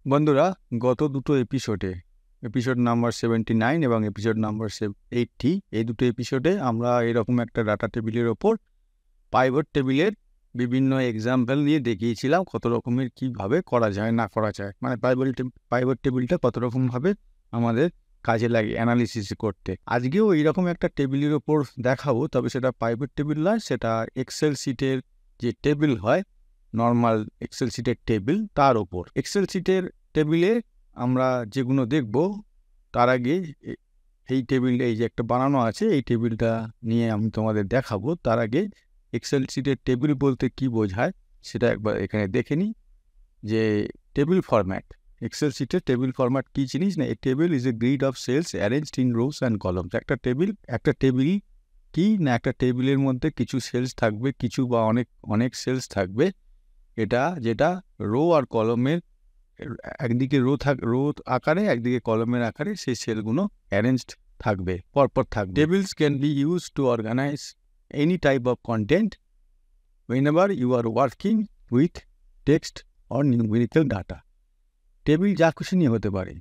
বন্ধুরা, গত দুটো এপিসোড নাম্বার 79 এবং এপিসোড নাম্বার 80, এই দুটো এপিসোডে আমরা এরকম একটা ডাটা টেবিলের ওপর পাইভট টেবিলের বিভিন্ন এক্সাম্পল নিয়ে দেখিয়েছিলাম কত রকমের কীভাবে করা যায় না করা যায়, মানে পাইভট টেবিলটা কত রকমভাবে আমাদের কাজে লাগে অ্যানালিসিস করতে। আজকেও এইরকম একটা টেবিলের ওপর দেখাবো, তবে সেটা পাইভট টেবিল নয়, সেটা এক্সেল শিটের যে টেবিল হয়, নর্মাল এক্সেল শিটের টেবিল, তার ওপর। এক্সেল শিটের টেবিলে আমরা যেগুলো দেখব তার আগে এই টেবিল, এই যে একটা বানানো আছে, এই টেবিলটা নিয়ে আমি তোমাদের দেখাবো। তার আগে এক্সেল শিটের টেবিল বলতে কি বোঝায় সেটা একবার এখানে দেখে নিই। যে টেবিল ফরম্যাট, এক্সেল শিটের টেবিল ফরম্যাট কি জিনিস না, a table is a grid of cells arranged in rows and columns. একটা টেবিল কি না, একটা টেবিলের মধ্যে কিছু সেলস থাকবে, কিছু বা অনেক সেলস থাকবে, যেটা রো আর কলমের একদিকে রো আকারে, একদিকে কলমের আকারে সেই সেলগুলো অ্যারেঞ্জড থাকবে, পরপর থাকবে। Tables can be use to organise any type of content whenever you are working with text or numerical data. Table যা খুশি নিয়ে হতে পারে,